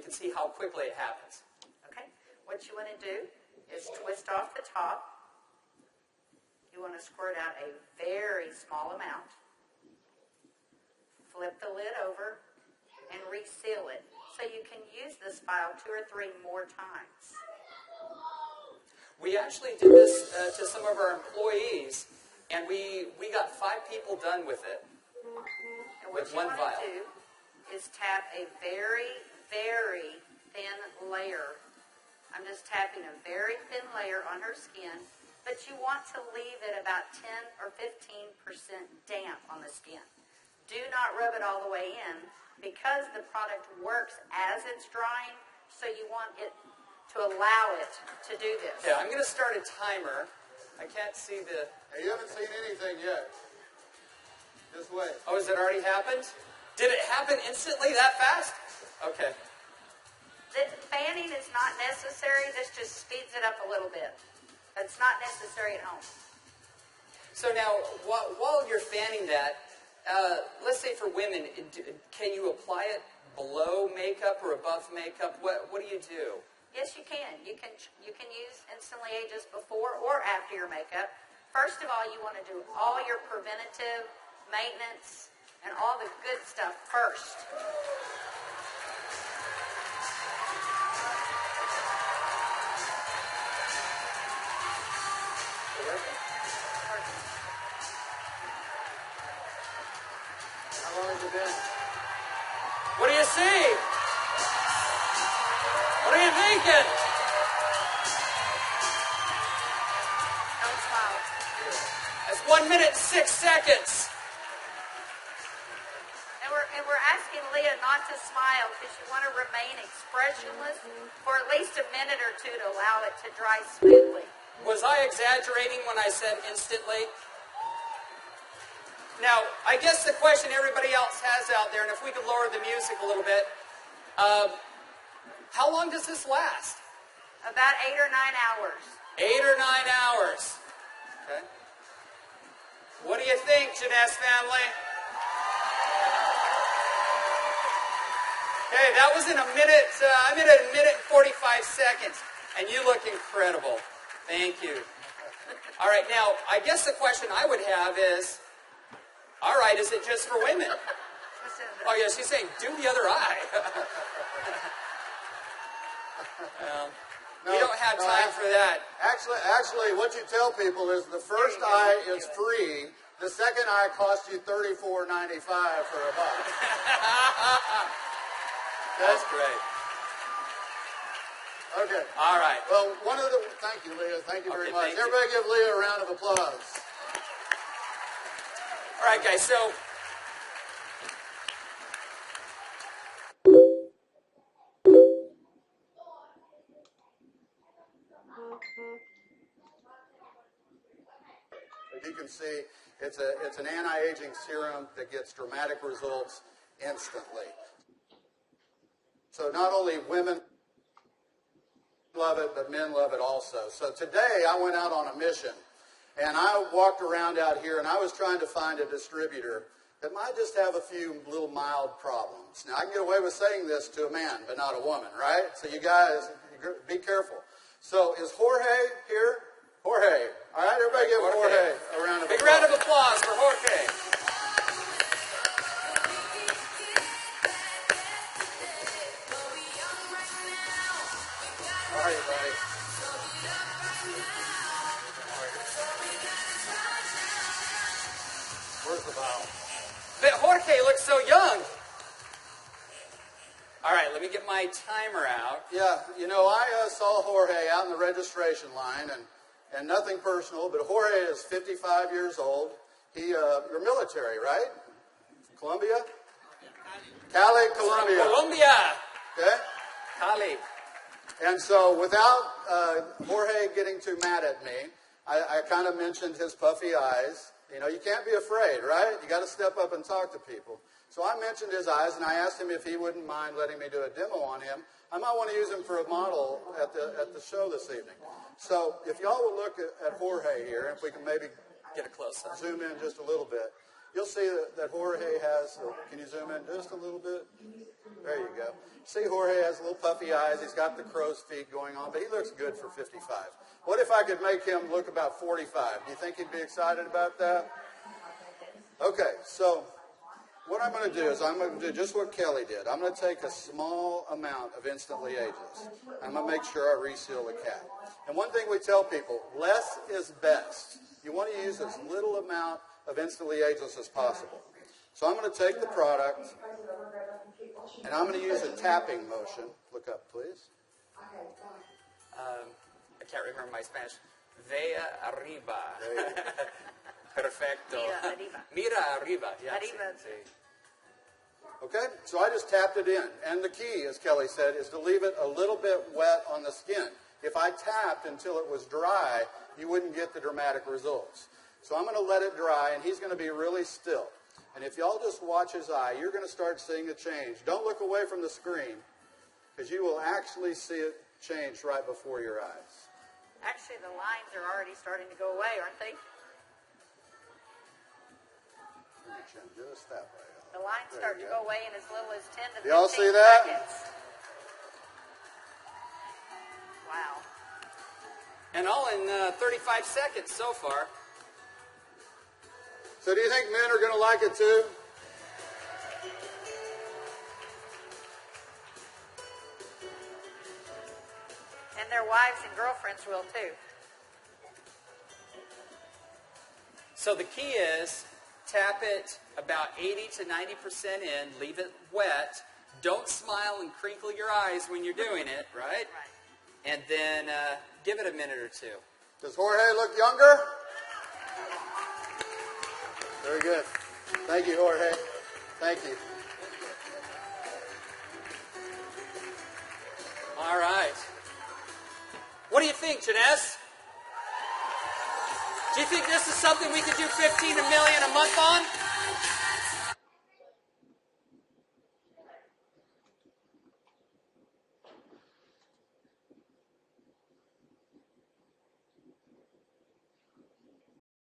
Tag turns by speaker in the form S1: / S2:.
S1: can see how quickly it happens.
S2: Okay. What you want to do is twist off the top. You want to squirt out a very small amount. Flip the lid over and reseal it so you can use this file 2 or 3 more times.
S1: We actually did this to some of our employees, and we got 5 people done with it.
S2: And what you want to do is tap a very, very thin layer. I'm just tapping a very thin layer on her skin, but you want to leave it about 10 or 15% damp on the skin. Do not rub it all the way in because the product works as it's drying, so you want it to allow it to do this.
S1: Okay, I'm going to start a timer. I can't see the...
S3: Hey, you haven't seen anything yet. Just wait.
S1: Oh, has it already happened? Did it happen instantly that fast? Okay.
S2: The fanning is not necessary. This just speeds it up a little bit. It's not necessary at home.
S1: So now, while you're fanning that, let's say for women, can you apply it below makeup or above makeup? What do you do?
S2: Yes, you can. You can use Instantly Ageless before or after your makeup. First of all, you want to do all your preventative maintenance and all the good stuff first.
S3: How long has it been?
S1: What do you see? What are you thinking?
S2: Don't smile.
S1: That's 1 minute and 6 seconds.
S2: And we're asking Leah not to smile because you want to remain expressionless for at least a minute or 2 to allow it to dry smoothly.
S1: Was I exaggerating when I said instantly? Now, I guess the question everybody else has out there, and if we could lower the music a little bit, how long does this last?
S2: About 8 or 9 hours.
S1: 8 or 9 hours. Okay. What do you think, Jeunesse family? Okay, that was in a minute. I'm at a minute and 45 seconds, and you look incredible. Thank you. All right, now, I guess the question I would have is, all right, is it just for women? Oh, yeah, she's saying, do the other eye. We don't have time for that.
S3: Actually, what you tell people is the first eye is free. The second eye costs you $34.95 for a buck.
S1: That's great.
S3: Okay.
S1: All right.
S3: Well, thank you, Leah. Thank you very much.
S1: Thank you.
S3: Everybody give Leah a round of applause.
S1: All right, guys, so
S3: as you can see, it's an anti-aging serum that gets dramatic results instantly. So not only women love it, but men love it also. So today I went out on a mission, and I walked around out here, and I was trying to find a distributor that might just have a few little mild problems. Now, I can get away with saying this to a man, but not a woman, right? So you guys, be careful. So is Jorge here? Jorge. All right, everybody give Jorge a round of applause.
S1: big round of applause for Jorge.
S3: How are you, buddy? Where's the bottle?
S1: But Jorge looks so young. All right, let me get my timer out.
S3: Yeah, you know, I saw Jorge out in the registration line, and nothing personal, but Jorge is 55 years old. You're military, right? Colombia? Cali, Colombia.
S1: Colombia.
S3: Okay?
S1: Cali.
S3: And so without Jorge getting too mad at me, I kind of mentioned his puffy eyes. You know, you can't be afraid, right? You got to step up and talk to people. So I mentioned his eyes, and I asked him if he wouldn't mind letting me do a demo on him. I might want to use him for a model at the show this evening. So if y'all will look at Jorge here, if we can maybe
S1: Get a close-up.
S3: zoom in just a little bit. you'll see that Jorge has, can you zoom in just a little bit? There you go. See, Jorge has little puffy eyes. He's got the crow's feet going on, but he looks good for 55. What if I could make him look about 45? Do you think he'd be excited about that? Okay, so what I'm going to do is I'm going to do just what Kelly did. I'm going to take a small amount of Instantly Ageless. I'm going to make sure I reseal the cap. And one thing we tell people, less is best. You want to use as little amount of Instantly Ageless as possible. So I'm going to take the product, and I'm going to use a tapping motion. Look up, please.
S1: I can't remember my Spanish. Vea arriba. Perfecto.
S2: Mira arriba.
S1: Mira arriba. Yeah,
S2: Arriba.
S3: Okay, so I just tapped it in. And the key, as Kelly said, is to leave it a little bit wet on the skin. If I tapped until it was dry, you wouldn't get the dramatic results. So I'm going to let it dry, and he's going to be really still. And if y'all just watch his eye, you're going to start seeing a change. Don't look away from the screen, because you will actually see it change right before your eyes.
S2: Actually, the lines are already starting to go away, aren't they?
S3: Just that way.
S2: The lines start to go away in as little as 10 to 15
S3: Y'all see that?
S2: seconds. Wow.
S1: And all in 35 seconds so far.
S3: So do you think men are going to like it too?
S2: And their wives and girlfriends will too.
S1: So the key is tap it about 80 to 90% in, leave it wet. Don't smile and crinkle your eyes when you're doing it, right?
S2: Right.
S1: And then give it a minute or two.
S3: Does Jorge look younger? Very good. Thank you, Jorge. Thank you.
S1: All right. What do you think, Jeunesse? Do you think this is something we could do 15 million a month on?